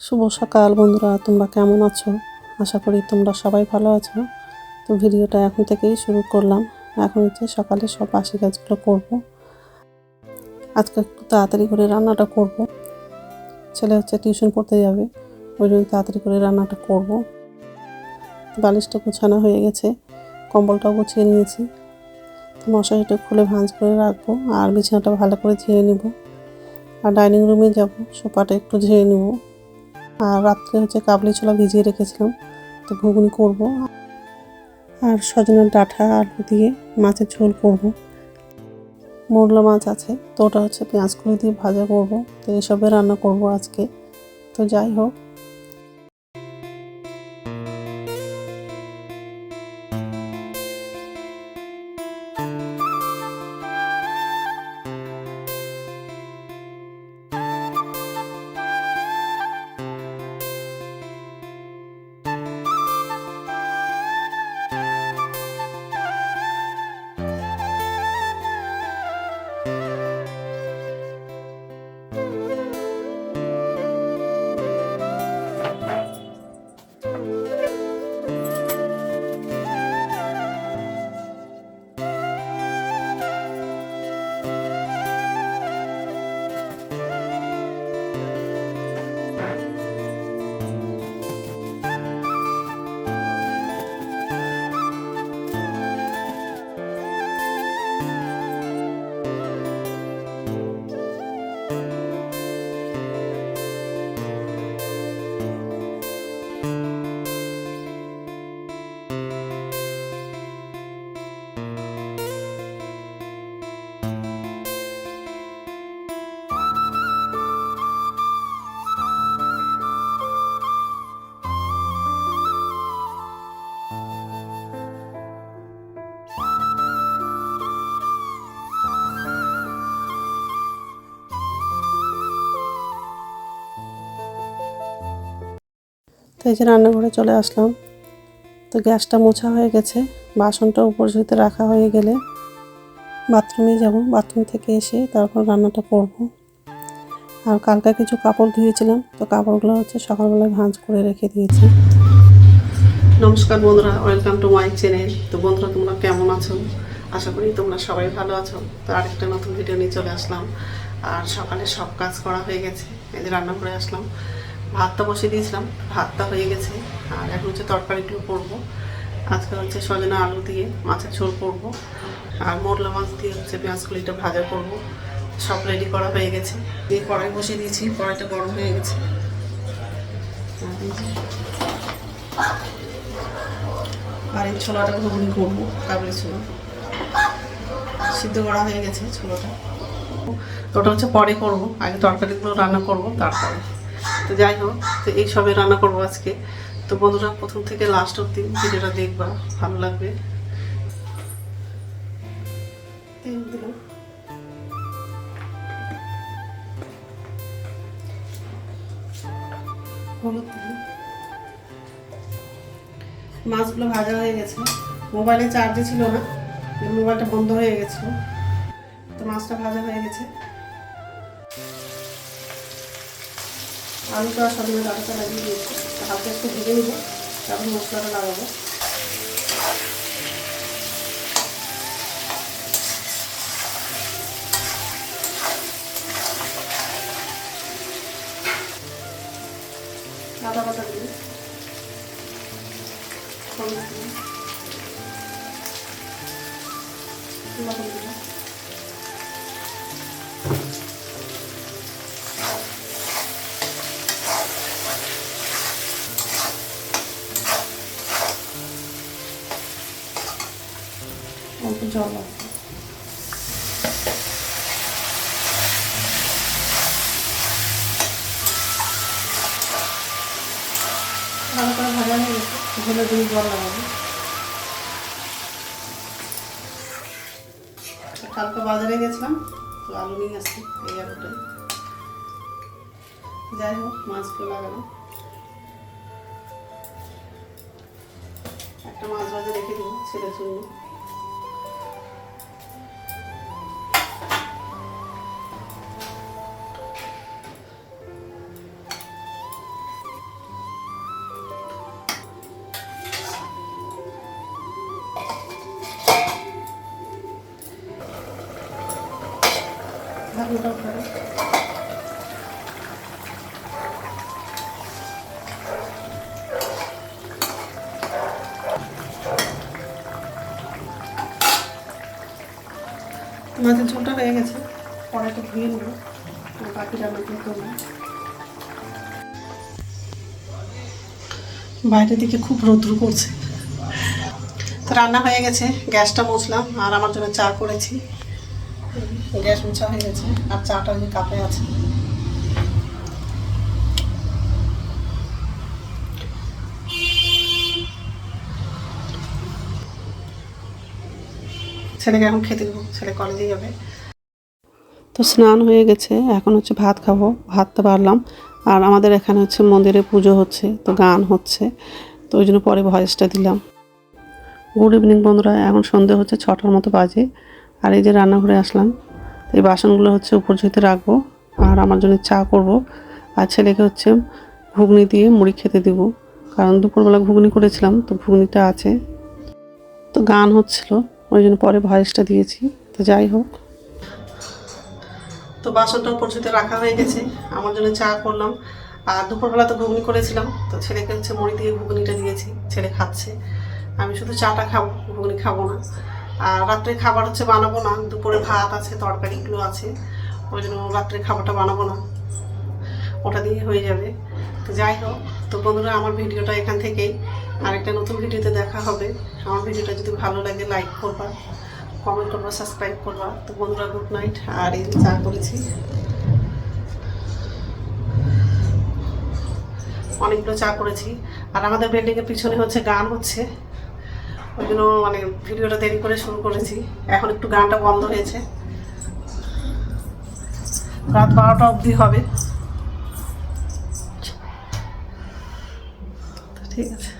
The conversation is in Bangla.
শুভ সকাল বন্ধুরা, তোমরা কেমন আছো? আশা করি তোমরা সবাই ভালো আছো। তো ভিডিওটা এখন থেকেই শুরু করলাম। এখন সকালে সব বাসি কাজগুলো করব। আজকে একটু তাড়াতাড়ি করে রান্নাটা করব। ছেলে টিউশন পড়তে যাবে, ওই জন্য তাড়াতাড়ি করে রান্নাটা করব। বালিশটা গোছানো হয়ে গেছে, কম্বলটাও গুছিয়ে নিয়েছি। তো মশারিটা খুলে ভাঁজ করে রাখবো, আর বিছানাটা ভালো করে ঝেড়ে নিব। আর ডাইনিং রুমে যাব, সোফাটা একটু ঝেড়ে নিব। আর রাত্রে কাবলি ছোলা ভিজিয়ে রেখেছিলাম, তো ঘুগনি করব। আর সজনের ডাঁটা আলু দিয়ে মাছের ঝোল করব। মোরলা মাছ আছে, তো ওটা পেঁয়াজ কলি দিয়ে ভাজা করব। তো এসবে রান্না করব আজকে। তো যাই হোক, তো রান্নাঘরে চলে আসলাম। তো গ্যাসটা মোছা হয়ে গেছে, বাসনটা উপর ঝুঁতে রাখা হয়ে গেলে বাথরুমে যাব। বাথরুম থেকে এসে তারপর রান্নাটা করব। আর কালকে কিছু কাপড় ধুয়েছিলাম, তো কাপড়গুলো সকালবেলায় ভাঁজ করে রেখে দিয়েছি। নমস্কার বন্ধুরা, ওয়েলকাম টু মাই চ্যানেল। তো বন্ধুরা, তোমরা কেমন আছো? আশা করি তোমরা সবাই ভালো আছো। তো আরেকটা নতুন ভিডিও নিয়ে চলে আসলাম। আর সকালে সব কাজ করা হয়ে গেছে, এই যে রান্না করে আসলাম। ভাতটা বসিয়ে দিয়েছিলাম, ভাতটা হয়ে গেছে। আর এখন তরকারিগুলো করবো। আজকে সজনা আলু দিয়ে মাছের ঝোল করবো। আর মোরলা মাছ দিয়ে পেঁয়াজ কলিটা ভাজা করবো। সব রেডি করা হয়ে গেছে। দিয়ে কড়াই বসিয়ে দিয়েছি, কড়াইটা গরম হয়ে গেছে। আর এই ছোলাটা ঘুগনি করবো, কাবলি ছোলা সিদ্ধ করা হয়ে গেছে। ছোলাটা তো ওটা পরে করবো, আগে তরকারিগুলো রান্না করবো তারপরে। তো যাই হোক, তো এই সবে রান্না করবো আজকে। তো বন্ধুরা, প্রথম থেকে লাস্ট অব্দি ভিডিওটা দেখবা, ভালো লাগবে। তেল দিলাম, হলুদ দিলাম। মাছগুলো ভাজা হয়ে গেছে। মোবাইলে চার্জে ছিল না, মোবাইলটা বন্ধ হয়ে গেছিলো। তো মাছটা ভাজা হয়ে গেছে। আলুটা সজনে ডাঁটাটা লাগিয়ে দিয়েছি, হালকা একটু ভেজে নিব, তারপর মশলাটা লাগাবো। আদা বাটা দিই, হলুদ দিই, লবণ দিই। অল্প জল আছে। ভালো করে ভাজা হয়ে গেছে, ঝোলে দুই জল লাগাবো। কালকে বাজারে গেছিলাম, তো আলু নিয়ে আসছি, এই আলুটাই। যাই হোক, মাছগুলো লাগানো। একটা মাছ ভাজা রেখে দিব ছেলের জন্য। বাসনটা উঠাই। মাছের ঝোলটা হয়ে গেছে, কড়াইটা ধুয়ে নেব, বাকি রান্নাগুলো করব। বাইরের দিকে খুব রৌদ্র করছে। তো রান্না হয়ে গেছে, গ্যাসটা মুছলাম আর আমার জন্য চা করেছি। গ্যাস মোছা হয়ে গেছে আর চাটা যে কাপে আছে। ছেলেকে এখন খেতে দেবো, ছেলে কলেজে যাবে। তো স্নান হয়ে গেছে, এখন হচ্ছে ভাত খাবো। ভাতটা বাড়লাম আর আমাদের এখানে হচ্ছে মন্দিরে পুজো হচ্ছে, তো গান হচ্ছে, তো ওই জন্য পরে ভয়েসটা দিলাম। গুড ইভিনিং বন্ধুরা, এখন সন্ধে হচ্ছে 6টার মতো বাজে। আর এই যে রান্নাঘরে আসলাম, এই বাসনগুলো হচ্ছে উপর ঝুঁতে রাখবো আর আমার জন্য চা করব। আর ছেলেকে হচ্ছে ঘুগনি দিয়ে মুড়ি খেতে দেবো, কারণ দুপুরবেলা ঘুগনি করেছিলাম, তো ঘুগনিটা আছে। তো গান হচ্ছিল, ওই জন্য পরে ভয়েসটা দিয়েছি। তো যাই হোক, তো বাসনটা উপর ঝুঁতে রাখা হয়ে গেছে, আমার জন্য চা করলাম। আর দুপুরবেলা তো ঘুগনি করেছিলাম, তো ছেলেকে হচ্ছে মুড়ি দিয়ে ঘুগনিটা দিয়েছি, ছেলে খাচ্ছে। আমি শুধু চাটা খাবো, ঘুগনি খাবো না। আর রাত্রে খাবার হচ্ছে বানাবো না, দুপুরে ভাত আছে, তরকারিগুলো আছে, ওই জন্য রাত্রে খাবারটা বানাবো না, ওটা দিয়ে হয়ে যাবে। তো যাই হোক, তো বন্ধুরা আমার ভিডিওটা এখান থেকেই, আরেকটা নতুন ভিডিওতে দেখা হবে। আমার ভিডিওটা যদি ভালো লাগে লাইক করবা, কমেন্ট করবা, সাবস্ক্রাইব করবা। তো বন্ধুরা গুড নাইট। আর এই চা করেছি, অনেকগুলো চা করেছি। আর আমাদের বিল্ডিংয়ের পিছনে হচ্ছে গান হচ্ছে, ওই জন্য মানে ভিডিওটা দেরি করে শুরু করেছি। এখন একটু গানটা বন্ধ হয়েছে, রাত 12টা অবধি হবে। ঠিক আছে।